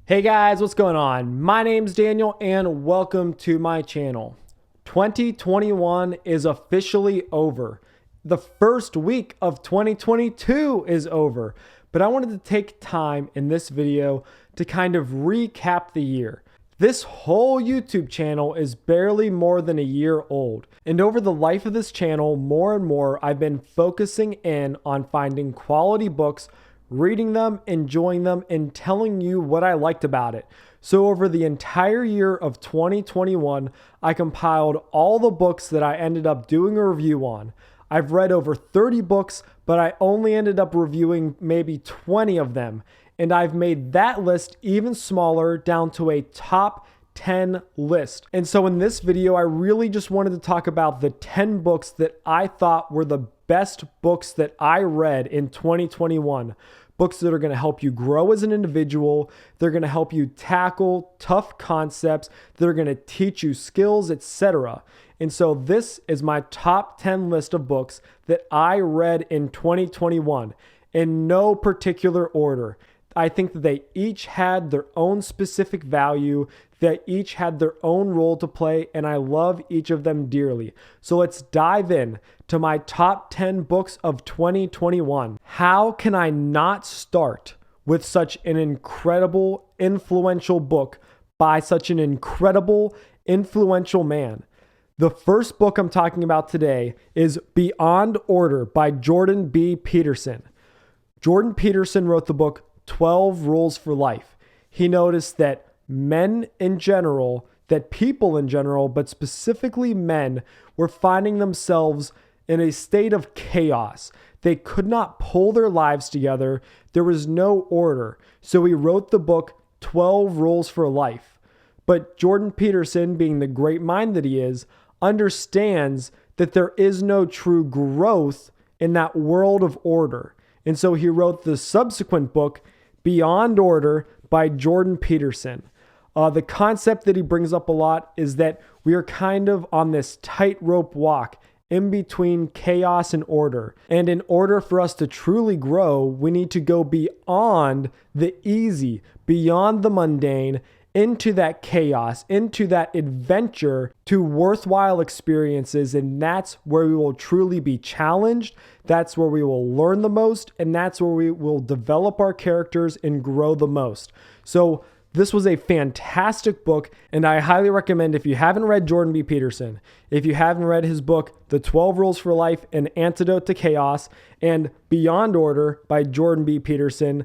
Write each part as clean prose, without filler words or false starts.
Hey guys, what's going on? My name's Daniel and welcome to my channel. 2021 is officially over. The first week of 2022 is over, but I wanted to take time in this video to kind of recap the year. This whole YouTube channel is barely more than a year old, and over the life of this channel, more and more I've been focusing in on finding quality books, reading them, enjoying them, and telling you what I liked about it. So over the entire year of 2021, I compiled all the books that I ended up doing a review on. I've read over 30 books, but I only ended up reviewing maybe 20 of them. And I've made that list even smaller down to a top 10 list. And so in this video, I really just wanted to talk about the 10 books that I thought were the best books that I read in 2021. Books that are going to help you grow as an individual. They're going to help you tackle tough concepts. They're going to teach you skills, etc. And so this is my top 10 list of books that I read in 2021 in no particular order. I think that they each had their own specific value. They each had their own role to play, and I love each of them dearly. So let's dive in to my top 10 books of 2021. How can I not start with such an incredible, influential book by such an incredible, influential man? The first book I'm talking about today is Beyond Order by Jordan B. Peterson. Jordan Peterson wrote the book 12 Rules for Life. He noticed that men in general, that people in general, but specifically men, were finding themselves in a state of chaos. They could not pull their lives together. There was no order. So he wrote the book 12 Rules for Life. But Jordan Peterson, being the great mind that he is, understands that there is no true growth in that world of order. And so he wrote the subsequent book, Beyond Order by Jordan Peterson. The concept that he brings up a lot is that we are kind of on this tightrope walk in between chaos and order. And in order for us to truly grow, we need to go beyond the easy, beyond the mundane, into that chaos, into that adventure, to worthwhile experiences. And that's where we will truly be challenged. That's where we will learn the most. And that's where we will develop our characters and grow the most. So this was a fantastic book, and I highly recommend, if you haven't read Jordan B. Peterson, if you haven't read his book, The 12 Rules for Life, An Antidote to Chaos, and Beyond Order by Jordan B. Peterson,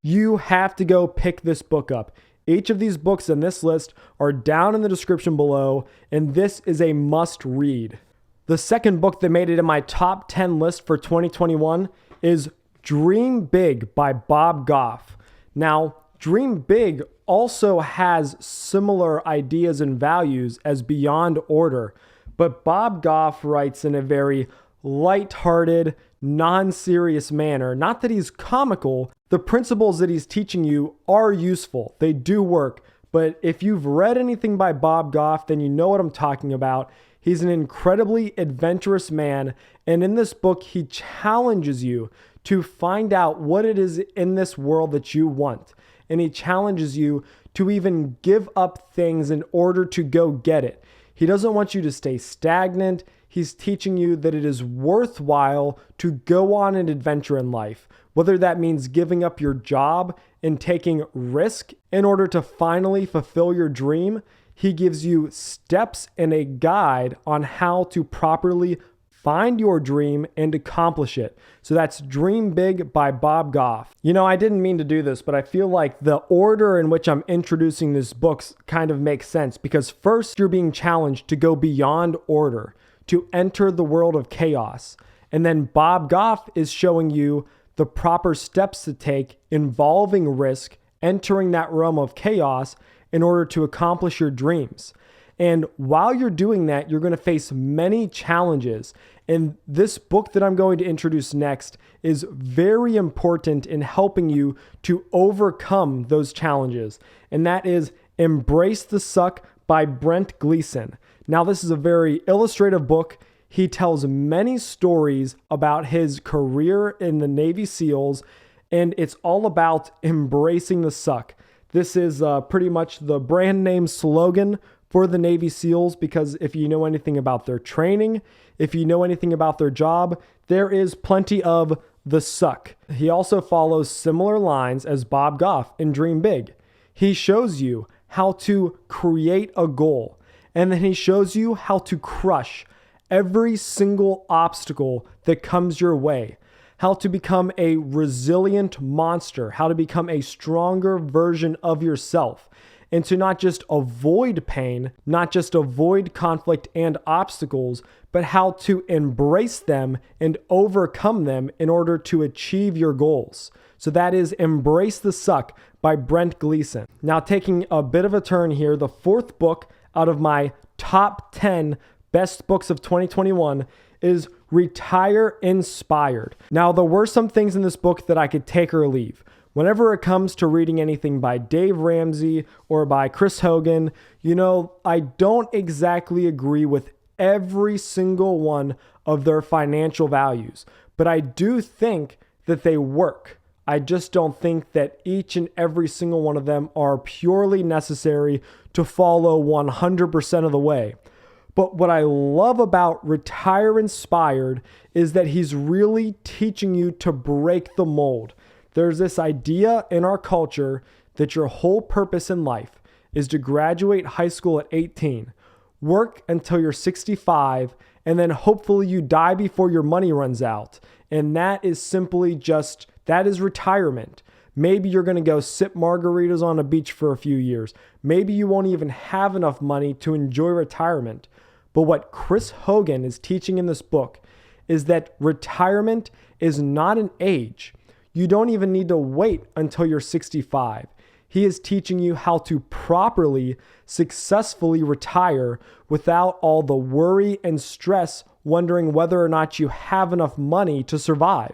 you have to go pick this book up. Each of these books in this list are down in the description below, and this is a must read. The second book that made it in my top 10 list for 2021 is Dream Big by Bob Goff. Now, Dream Big also has similar ideas and values as Beyond Order, but Bob Goff writes in a very lighthearted, non-serious manner. Not that he's comical. The principles that he's teaching you are useful. They do work. But if you've read anything by Bob Goff, then you know what I'm talking about. He's an incredibly adventurous man. And in this book, he challenges you to find out what it is in this world that you want. And he challenges you to even give up things in order to go get it. He doesn't want you to stay stagnant. He's teaching you that it is worthwhile to go on an adventure in life, whether that means giving up your job and taking risk in order to finally fulfill your dream. He gives you steps and a guide on how to properly find your dream and accomplish it. So that's Dream Big by Bob Goff. You know, I didn't mean to do this, but I feel like the order in which I'm introducing these books kind of makes sense, because first you're being challenged to go beyond order, to enter the world of chaos. And then Bob Goff is showing you the proper steps to take involving risk, entering that realm of chaos in order to accomplish your dreams. And while you're doing that, you're going to face many challenges. And this book that I'm going to introduce next is very important in helping you to overcome those challenges. And that is Embrace the Suck by Brent Gleeson. Now, this is a very illustrative book. He tells many stories about his career in the Navy SEALs, and it's all about embracing the suck. This is pretty much the brand name slogan for the Navy SEALs, because if you know anything about their training, if you know anything about their job, there is plenty of the suck. He also follows similar lines as Bob Goff in Dream Big. He shows you how to create a goal, and then he shows you how to crush every single obstacle that comes your way, how to become a resilient monster, how to become a stronger version of yourself, and to not just avoid pain, not just avoid conflict and obstacles, but how to embrace them and overcome them in order to achieve your goals. So that is Embrace the Suck by Brent Gleeson. Now, taking a bit of a turn here, the fourth book out of my top 10 best books of 2021 is Retire Inspired. Now, there were some things in this book that I could take or leave. Whenever it comes to reading anything by Dave Ramsey or by Chris Hogan, I don't exactly agree with every single one of their financial values, but I do think that they work. I just don't think that each and every single one of them are purely necessary to follow 100% of the way. But what I love about Retire Inspired is that he's really teaching you to break the mold. There's this idea in our culture that your whole purpose in life is to graduate high school at 18, work until you're 65, and then hopefully you die before your money runs out. And that is simply that is retirement. Maybe you're going to go sip margaritas on a beach for a few years. Maybe you won't even have enough money to enjoy retirement. But what Chris Hogan is teaching in this book is that retirement is not an age. You don't even need to wait until you're 65. He is teaching you how to properly, successfully retire without all the worry and stress wondering whether or not you have enough money to survive.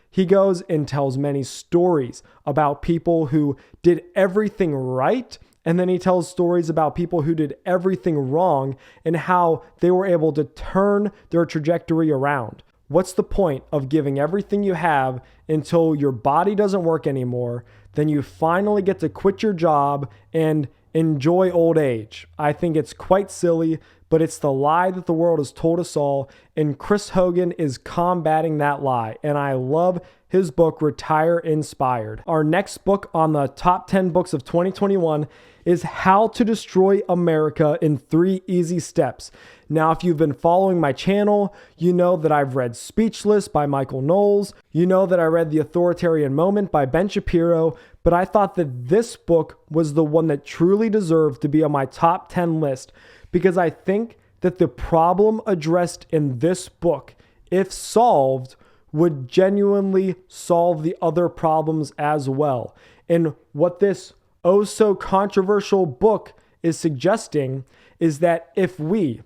He goes and tells many stories about people who did everything right, and then he tells stories about people who did everything wrong and how they were able to turn their trajectory around. What's the point of giving everything you have until your body doesn't work anymore? Then you finally get to quit your job and enjoy old age. I think it's quite silly, but it's the lie that the world has told us all, and Chris Hogan is combating that lie, and I love his book, Retire Inspired. Our next book on the top 10 books of 2021 is How to Destroy America in 3 Easy Steps. Now, if you've been following my channel, you know that I've read Speechless by Michael Knowles. You know that I read The Authoritarian Moment by Ben Shapiro, but I thought that this book was the one that truly deserved to be on my top 10 list, because I think that the problem addressed in this book, if solved, would genuinely solve the other problems as well. And what this oh so controversial book is suggesting is that if we,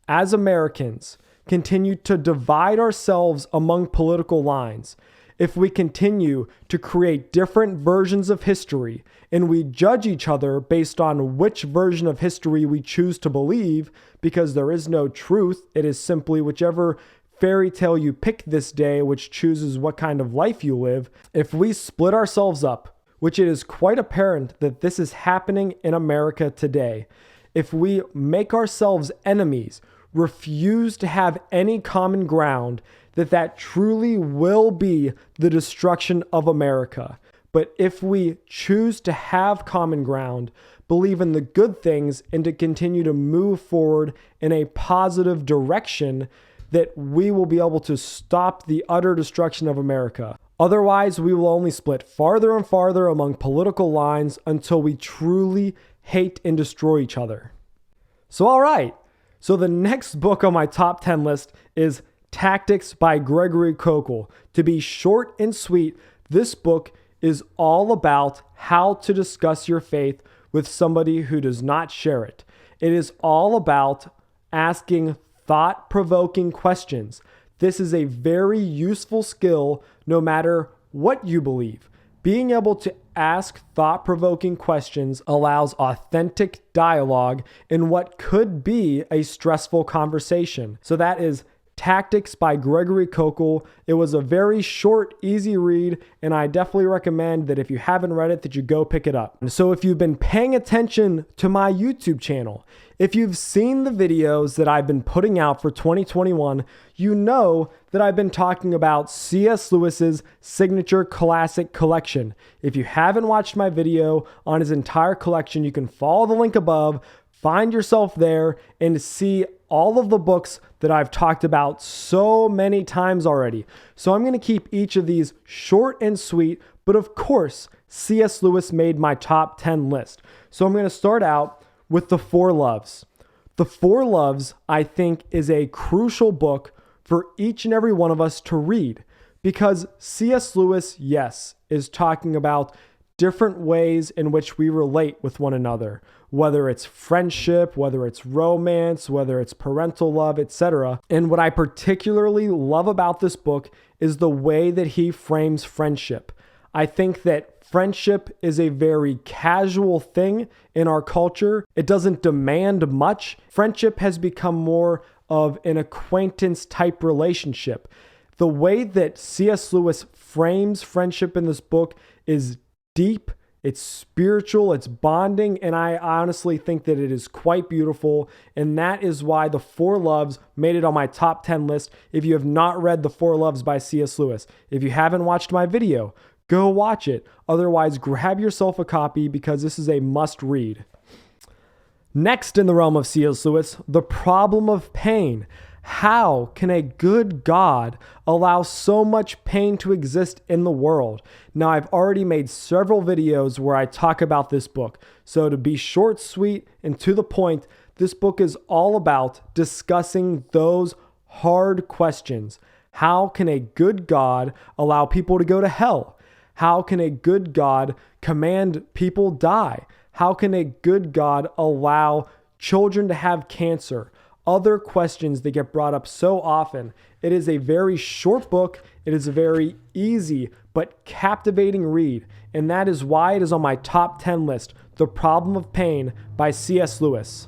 as Americans, continue to divide ourselves among political lines, if we continue to create different versions of history and we judge each other based on which version of history we choose to believe, because there is no truth, it is simply whichever fairy tale you pick this day which chooses what kind of life you live. If we split ourselves up, which it is quite apparent that this is happening in America today, if we make ourselves enemies, refuse to have any common ground, that truly will be the destruction of America. But if we choose to have common ground, believe in the good things, and to continue to move forward in a positive direction, that we will be able to stop the utter destruction of America. Otherwise, we will only split farther and farther among political lines until we truly hate and destroy each other. So, all right. So the next book on my top 10 list is Tactics by Gregory Koukl. To be short and sweet, this book is all about how to discuss your faith with somebody who does not share it. It is all about asking thought-provoking questions. This is a very useful skill no matter what you believe. Being able to ask thought-provoking questions allows authentic dialogue in what could be a stressful conversation. So that is Tactics by Gregory Koukl. It was a very short, easy read, and I definitely recommend that if you haven't read it, that you go pick it up. And so if you've been paying attention to my YouTube channel, if you've seen the videos that I've been putting out for 2021, you know that I've been talking about C.S. Lewis's signature classic collection. If you haven't watched my video on his entire collection, you can follow the link above, find yourself there, and see all of the books that I've talked about so many times already. So I'm going to keep each of these short and sweet, but of course, C.S. Lewis made my top 10 list. So I'm going to start out with The Four Loves. The Four Loves, I think, is a crucial book for each and every one of us to read, because C.S. Lewis, yes, is talking about different ways in which we relate with one another, whether it's friendship, whether it's romance, whether it's parental love, etc. And what I particularly love about this book is the way that he frames friendship. I think that friendship is a very casual thing in our culture. It doesn't demand much. Friendship has become more of an acquaintance type relationship. The way that C.S. Lewis frames friendship in this book is deep, it's spiritual, it's bonding, and I honestly think that it is quite beautiful, and that is why The Four Loves made it on my top 10 list. If you have not read The Four Loves by C.S. Lewis, if you haven't watched my video, go watch it. Otherwise, grab yourself a copy because this is a must read. Next in the realm of C.S. Lewis, The Problem of Pain. How can a good God allow so much pain to exist in the world? Now, I've already made several videos where I talk about this book. So to be short, sweet, and to the point, this book is all about discussing those hard questions. How can a good God allow people to go to hell? How can a good God command people die? How can a good God allow children to have cancer? Other questions that get brought up so often. It is a very short book. It is a very easy but captivating read. And that is why it is on my top 10 list, The Problem of Pain by C.S. Lewis.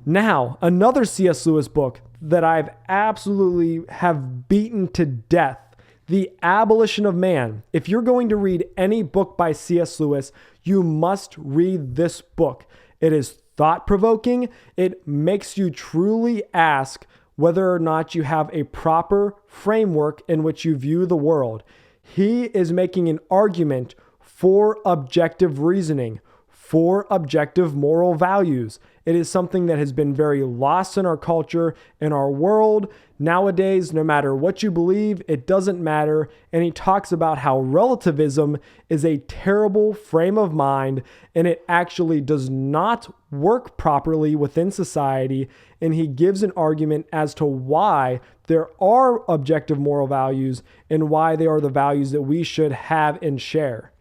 Now, another C.S. Lewis book that I've absolutely have beaten to death, The Abolition of Man. If you're going to read any book by C.S. Lewis, you must read this book. It is thought-provoking. It makes you truly ask whether or not you have a proper framework in which you view the world. He is making an argument for objective reasoning, for objective moral values. It is something that has been very lost in our culture, in our world. Nowadays, no matter what you believe, it doesn't matter. And he talks about how relativism is a terrible frame of mind and it actually does not work properly within society. And he gives an argument as to why there are objective moral values and why they are the values that we should have and share.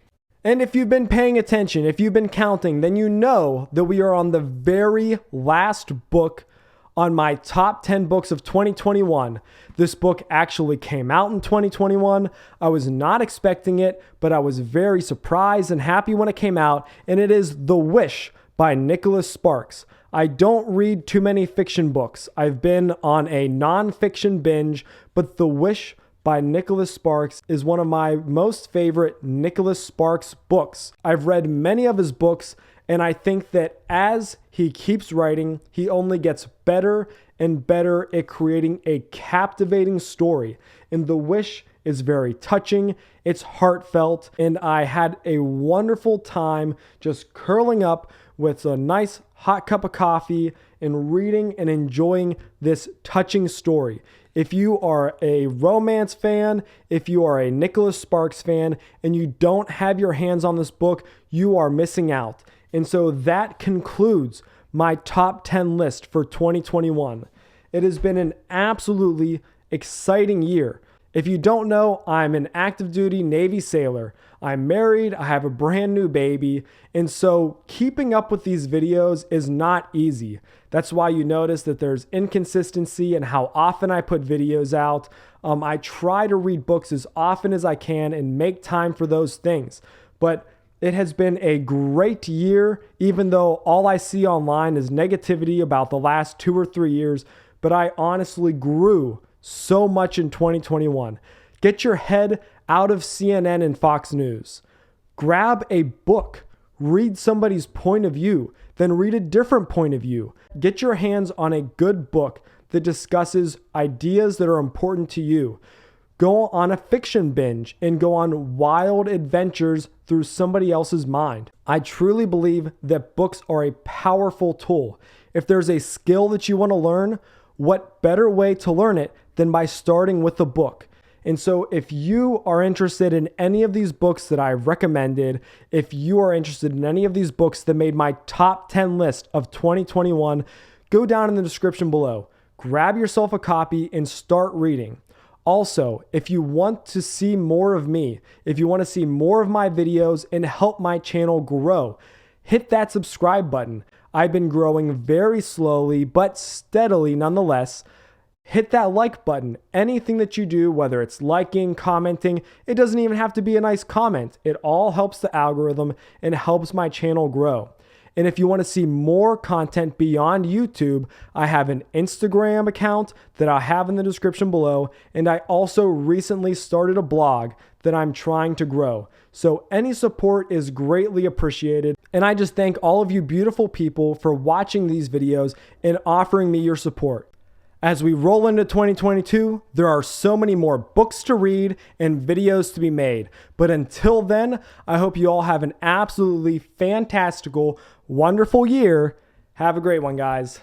And if you've been paying attention, if you've been counting, then you know that we are on the very last book on my top 10 books of 2021. This book actually came out in 2021. I was not expecting it, but I was very surprised and happy when it came out, and it is The Wish by Nicholas Sparks. I don't read too many fiction books. I've been on a nonfiction binge, but The Wish by Nicholas Sparks is one of my most favorite Nicholas Sparks books. I've read many of his books, and I think that as he keeps writing, he only gets better and better at creating a captivating story. And The Wish is very touching, it's heartfelt, and I had a wonderful time just curling up with a nice hot cup of coffee and reading and enjoying this touching story. If you are a romance fan, if you are a Nicholas Sparks fan, and you don't have your hands on this book, you are missing out. And so that concludes my top 10 list for 2021. It has been an absolutely exciting year. If you don't know, I'm an active duty Navy sailor. I'm married, I have a brand new baby, and so keeping up with these videos is not easy. That's why you notice that there's inconsistency in how often I put videos out. I try to read books as often as I can and make time for those things. But it has been a great year, even though all I see online is negativity about the last 2 or 3 years. but I honestly grew so much in 2021. Get your head out of CNN and Fox News. Grab a book, read somebody's point of view, then read a different point of view. Get your hands on a good book that discusses ideas that are important to you. Go on a fiction binge and go on wild adventures through somebody else's mind. I truly believe that books are a powerful tool. If there's a skill that you want to learn, what better way to learn it than by starting with a book? And so if you are interested in any of these books that I've recommended, if you are interested in any of these books that made my top 10 list of 2021, go down in the description below. Grab yourself a copy and start reading. Also, if you want to see more of me, if you want to see more of my videos and help my channel grow, hit that subscribe button. I've been growing very slowly, but steadily nonetheless. Hit that like button. Anything that you do, whether it's liking, commenting, it doesn't even have to be a nice comment. It all helps the algorithm and helps my channel grow. And if you want to see more content beyond YouTube, I have an Instagram account that I'll have in the description below. And I also recently started a blog that I'm trying to grow. So any support is greatly appreciated. And I just thank all of you beautiful people for watching these videos and offering me your support. As we roll into 2022, there are so many more books to read and videos to be made. But until then, I hope you all have an absolutely fantastical, wonderful year. Have a great one, guys.